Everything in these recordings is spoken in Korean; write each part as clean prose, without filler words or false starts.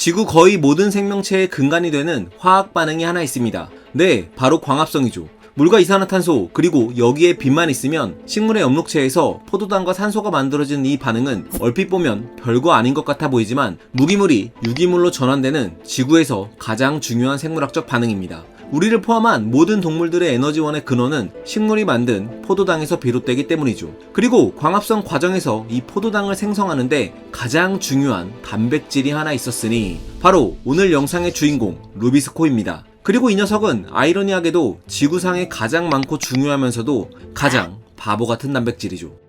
지구 거의 모든 생명체의 근간이 되는 화학 반응이 하나 있습니다. 네, 바로 광합성이죠. 물과 이산화탄소 그리고 여기에 빛만 있으면 식물의 엽록체에서 포도당과 산소가 만들어지는 이 반응은 얼핏 보면 별거 아닌 것 같아 보이지만 무기물이 유기물로 전환되는 지구에서 가장 중요한 생물학적 반응입니다. 우리를 포함한 모든 동물들의 에너지원의 근원은 식물이 만든 포도당에서 비롯되기 때문이죠. 그리고 광합성 과정에서 이 포도당을 생성하는데 가장 중요한 단백질이 하나 있었으니 바로 오늘 영상의 주인공 루비스코입니다. 그리고 이 녀석은 아이러니하게도 지구상에 가장 많고 중요하면서도 가장 바보 같은 단백질이죠.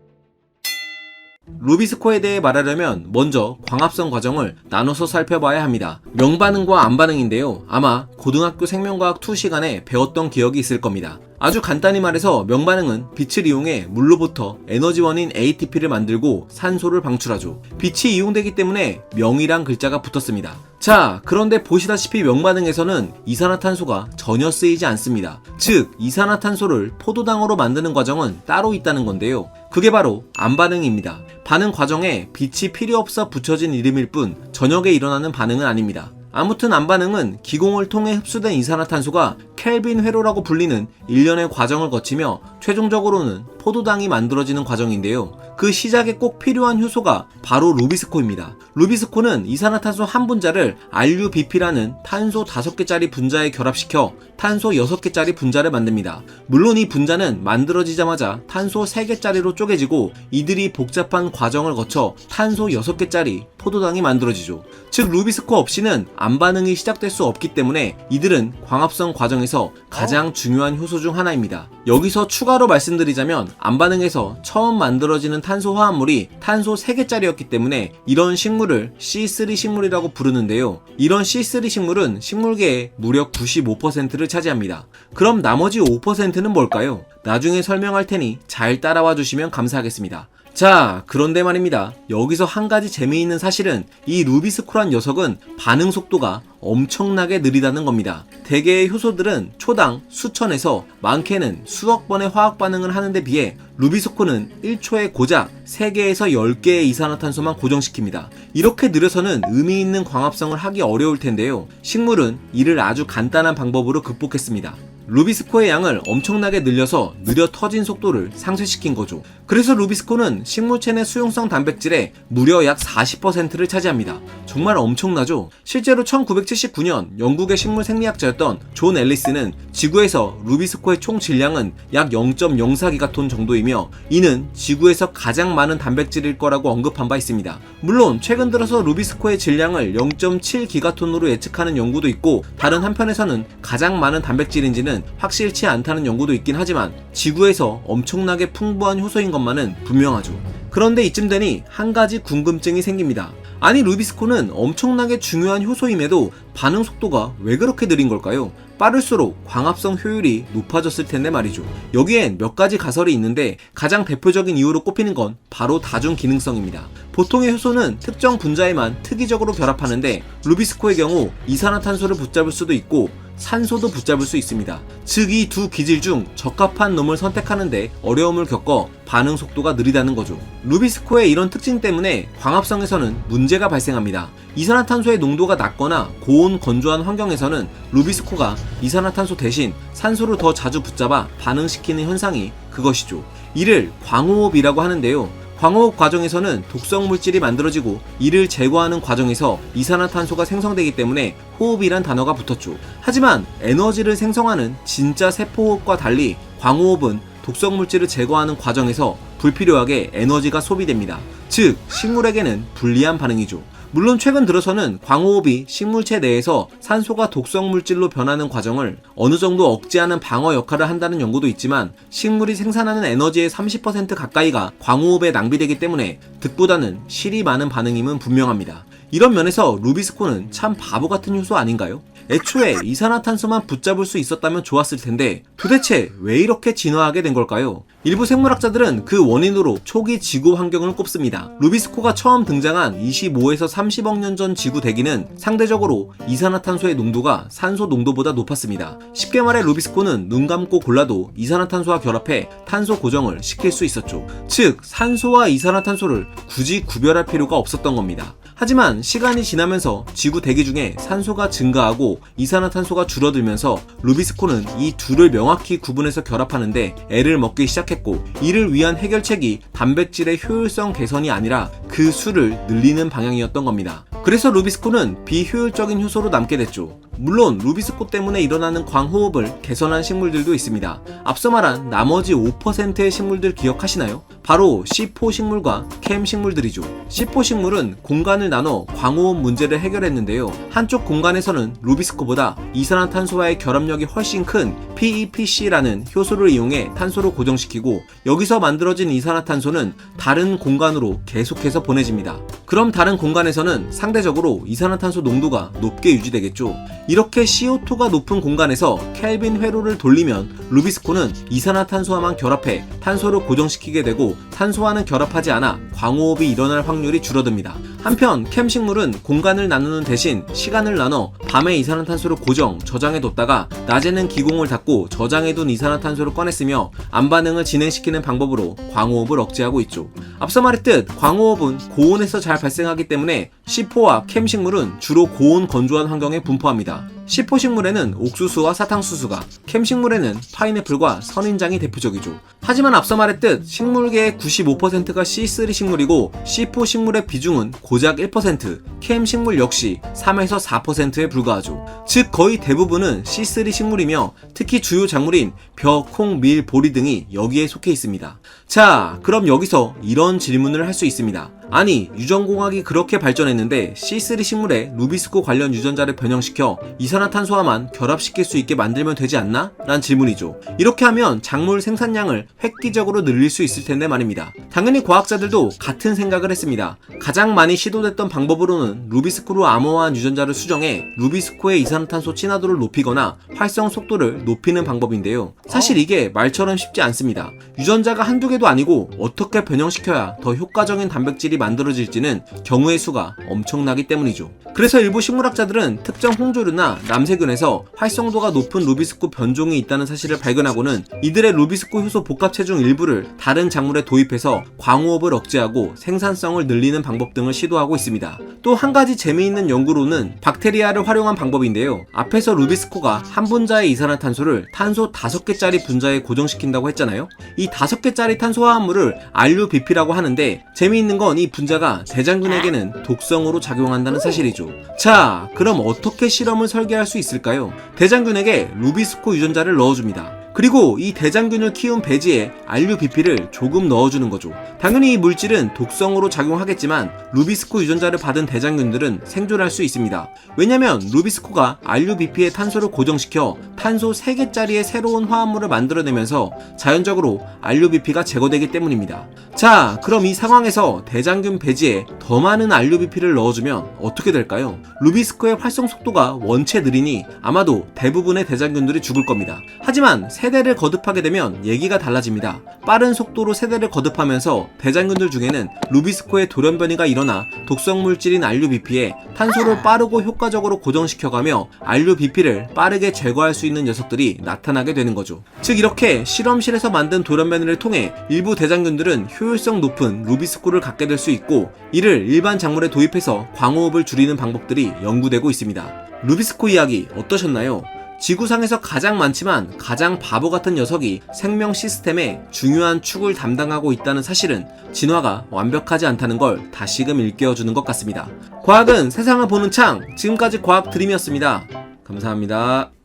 루비스코에 대해 말하려면 먼저 광합성 과정을 나눠서 살펴봐야 합니다. 명반응과 암반응인데요. 아마 고등학교 생명과학 2 시간에 배웠던 기억이 있을 겁니다. 아주 간단히 말해서 명반응은 빛을 이용해 물로부터 에너지원인 ATP를 만들고 산소를 방출하죠. 빛이 이용되기 때문에 명이란 글자가 붙었습니다. 자, 그런데 보시다시피 명반응에서는 이산화탄소가 전혀 쓰이지 않습니다. 즉, 이산화탄소를 포도당으로 만드는 과정은 따로 있다는 건데요. 그게 바로 암반응입니다. 반응 과정에 빛이 필요 없어 붙여진 이름일 뿐 저녁에 일어나는 반응은 아닙니다. 아무튼 암반응은 기공을 통해 흡수된 이산화탄소가 켈빈 회로라고 불리는 일련의 과정을 거치며 최종적으로는 포도당이 만들어지는 과정인데요. 그 시작에 꼭 필요한 효소가 바로 루비스코입니다. 루비스코는 이산화탄소 한 분자를 RUBP라는 탄소 5개짜리 분자에 결합시켜 탄소 6개짜리 분자를 만듭니다. 물론 이 분자는 만들어지자마자 탄소 3개짜리로 쪼개지고 이들이 복잡한 과정을 거쳐 탄소 6개짜리 포도당이 만들어지죠. 즉 루비스코 없이는 암반응이 시작될 수 없기 때문에 이들은 광합성 과정에서 가장 중요한 효소 중 하나입니다. 여기서 추가로 말씀드리자면 암반응에서 처음 만들어지는 탄소 화합물이 탄소 3개짜리였기 때문에 이런 식물을 C3 식물이라고 부르는데요. 이런 C3 식물은 식물계의 무려 95%를 차지합니다. 그럼 나머지 5%는 뭘까요? 나중에 설명할 테니 잘 따라와 주시면 감사하겠습니다. 자, 그런데 말입니다. 여기서 한 가지 재미있는 사실은 이 루비스코란 녀석은 반응 속도가 엄청나게 느리다는 겁니다. 대개의 효소들은 초당 수천에서 많게는 수억 번의 화학 반응을 하는데 비해 루비스코는 1초에 고작 3개에서 10개의 이산화탄소만 고정시킵니다. 이렇게 느려서는 의미 있는 광합성을 하기 어려울 텐데요. 식물은 이를 아주 간단한 방법으로 극복했습니다. 루비스코의 양을 엄청나게 늘려서 느려 터진 속도를 상쇄시킨 거죠. 그래서 루비스코는 식물체 내 수용성 단백질의 무려 약 40%를 차지합니다. 정말 엄청나죠? 실제로 1979년 영국의 식물 생리학자였던 존 앨리스는 지구에서 루비스코의 총 질량은 약 0.04기가톤 정도이며 이는 지구에서 가장 많은 단백질일 거라고 언급한 바 있습니다. 물론 최근 들어서 루비스코의 질량을 0.7기가톤으로 예측하는 연구도 있고 다른 한편에서는 가장 많은 단백질인지는 확실치 않다는 연구도 있긴 하지만 지구에서 엄청나게 풍부한 효소인 것만은 분명하죠. 그런데 이쯤 되니 한 가지 궁금증이 생깁니다. 아니 루비스코는 엄청나게 중요한 효소임에도 반응 속도가 왜 그렇게 느린 걸까요? 빠를수록 광합성 효율이 높아졌을 텐데 말이죠. 여기엔 몇 가지 가설이 있는데 가장 대표적인 이유로 꼽히는 건 바로 다중 기능성입니다. 보통의 효소는 특정 분자에만 특이적으로 결합하는데 루비스코의 경우 이산화탄소를 붙잡을 수도 있고 산소도 붙잡을 수 있습니다. 즉 이 두 기질 중 적합한 놈을 선택하는데 어려움을 겪어 반응 속도가 느리다는 거죠. 루비스코의 이런 특징 때문에 광합성에서는 문제가 발생합니다. 이산화탄소의 농도가 낮거나 고온 건조한 환경에서는 루비스코가 이산화탄소 대신 산소를 더 자주 붙잡아 반응시키는 현상이 그것이죠. 이를 광호흡이라고 하는데요. 광호흡 과정에서는 독성 물질이 만들어지고 이를 제거하는 과정에서 이산화탄소가 생성되기 때문에 호흡이란 단어가 붙었죠. 하지만 에너지를 생성하는 진짜 세포호흡과 달리 광호흡은 독성 물질을 제거하는 과정에서 불필요하게 에너지가 소비됩니다. 즉 식물에게는 불리한 반응이죠. 물론 최근 들어서는 광호흡이 식물체 내에서 산소가 독성 물질로 변하는 과정을 어느 정도 억제하는 방어 역할을 한다는 연구도 있지만 식물이 생산하는 에너지의 30% 가까이가 광호흡에 낭비되기 때문에 득보다는 실이 많은 반응임은 분명합니다. 이런 면에서 루비스코는 참 바보 같은 효소 아닌가요? 애초에 이산화탄소만 붙잡을 수 있었다면 좋았을 텐데 도대체 왜 이렇게 진화하게 된 걸까요? 일부 생물학자들은 그 원인으로 초기 지구 환경을 꼽습니다. 루비스코가 처음 등장한 25에서 30억 년 전 지구 대기는 상대적으로 이산화탄소의 농도가 산소 농도보다 높았습니다. 쉽게 말해 루비스코는 눈 감고 골라도 이산화탄소와 결합해 탄소 고정을 시킬 수 있었죠. 즉 산소와 이산화탄소를 굳이 구별할 필요가 없었던 겁니다. 하지만 하지만 시간이 지나면서 지구 대기 중에 산소가 증가하고 이산화탄소가 줄어들면서 루비스콘은 이 둘을 명확히 구분해서 결합하는데 애를 먹기 시작했고, 이를 위한 해결책이 단백질의 효율성 개선이 아니라 그 수를 늘리는 방향이었던 겁니다. 그래서 루비스콘은 비효율적인 효소로 남게 됐죠. 물론 루비스콘 때문에 일어나는 광호흡을 개선한 식물들도 있습니다. 앞서 말한 나머지 5%의 식물들 기억하시나요? 바로 C4 식물과 캠 식물들이죠. C4 식물은 공간을 나눠 광호흡 문제를 해결했는데요. 한쪽 공간에서는 루비스콘보다 이산화탄소와의 결합력이 훨씬 큰 PEPC라는 효소를 이용해 탄소를 고정시키고, 여기서 만들어진 이산화탄소는 다른 공간으로 계속해서 보내집니다. 그럼 다른 공간에서는 상대적으로 이산화탄소 농도가 높게 유지되겠죠. 이렇게 CO2가 높은 공간에서 켈빈 회로를 돌리면 루비스콘은 이산화탄소와만 결합해 탄소를 고정시키게 되고, 탄소와는 결합하지 않아 광호흡이 일어날 확률이 줄어듭니다. 한편 캠 식물은 공간을 나누는 대신 시간을 나눠 밤에 이산화탄소를 고정, 저장해뒀다가 낮에는 기공을 닫고 저장해둔 이산화탄소를 꺼냈으며 암반응을 진행시키는 방법으로 광호흡을 억제하고 있죠. 앞서 말했듯 광호흡은 고온에서 잘 발생하기 때문에 C4와 캠 식물은 주로 고온 건조한 환경에 분포합니다. C4 식물에는 옥수수와 사탕수수가, 캠 식물에는 파인애플과 선인장이 대표적이죠. 하지만 앞서 말했듯 식물계의 95%가 C3 식물이고 C4 식물의 비중은 고작 1%, 캠 식물 역시 3에서 4%에 불과하죠. 즉 거의 대부분은 C3 식물이며 특히 주요 작물인 벼, 콩, 밀, 보리 등이 여기에 속해 있습니다. 자, 그럼 여기서 이런 질문을 할 수 있습니다. 아니, 유전공학이 그렇게 발전했는데 C3 식물에 루비스코 관련 유전자를 변형시켜 이산화탄소와만 결합시킬 수 있게 만들면 되지 않나? 란 질문이죠. 이렇게 하면 작물 생산량을 획기적으로 늘릴 수 있을 텐데 말입니다. 당연히 과학자들도 같은 생각을 했습니다. 가장 많이 시도됐던 방법으로는 루비스코로 암호화한 유전자를 수정해 루비스코의 이산화탄소 친화도를 높이거나 활성 속도를 높이는 방법인데요. 사실 이게 말처럼 쉽지 않습니다. 유전자가 한두 개도 아니고 어떻게 변형시켜야 더 효과적인 단백질이 만들어질지는 경우의 수가 엄청나기 때문이죠. 그래서 일부 식물학자들은 특정 홍조류나 남세균에서 활성도가 높은 루비스코 변종이 있다는 사실을 발견하고는 이들의 루비스코 효소 복합체 중 일부를 다른 작물에 도입해서 광호흡을 억제하고 생산성을 늘리는 방법 등을 시도하고 있습니다. 또 한 가지 재미있는 연구로는 박테리아를 활용한 방법인데요. 앞에서 루비스코가 한 분자의 이산화탄소를 탄소 5개짜리 분자에 고정시킨다고 했잖아요. 이 5개짜리 탄소 화합물을 RUBP라고 하는데, 재미있는 건 이 분자가 대장균에게는 독성으로 작용한다는 사실이죠. 자, 그럼 어떻게 실험을 설계할 수 있을까요? 대장균에게 루비스코 유전자를 넣어줍니다. 그리고 이 대장균을 키운 배지에 RUBP를 조금 넣어주는 거죠. 당연히 이 물질은 독성으로 작용하겠지만 루비스코 유전자를 받은 대장균들은 생존할 수 있습니다. 왜냐면 루비스코가 RUBP의 탄소를 고정시켜 탄소 3개짜리의 새로운 화합물을 만들어내면서 자연적으로 RUBP가 제거되기 때문입니다. 자, 그럼 이 상황에서 대장균 배지에 더 많은 RUBP를 넣어주면 어떻게 될까요? 루비스코의 활성 속도가 원체 느리니 아마도 대부분의 대장균들이 죽을 겁니다. 하지만 세대를 거듭하게 되면 얘기가 달라집니다. 빠른 속도로 세대를 거듭하면서 대장균들 중에는 루비스코의 돌연변이가 일어나 독성 물질인 RUBP에 탄소를 빠르고 효과적으로 고정시켜가며 RUBP를 빠르게 제거할 수 있는 녀석들이 나타나게 되는 거죠. 즉 이렇게 실험실에서 만든 돌연변이를 통해 일부 대장균들은 효율성 높은 루비스코를 갖게 될 수 있고, 이를 일반 작물에 도입해서 광호흡을 줄이는 방법들이 연구되고 있습니다. 루비스코 이야기 어떠셨나요? 지구상에서 가장 많지만 가장 바보 같은 녀석이 생명 시스템의 중요한 축을 담당하고 있다는 사실은 진화가 완벽하지 않다는 걸 다시금 일깨워주는 것 같습니다. 과학은 세상을 보는 창, 지금까지 과학 드림이었습니다. 감사합니다.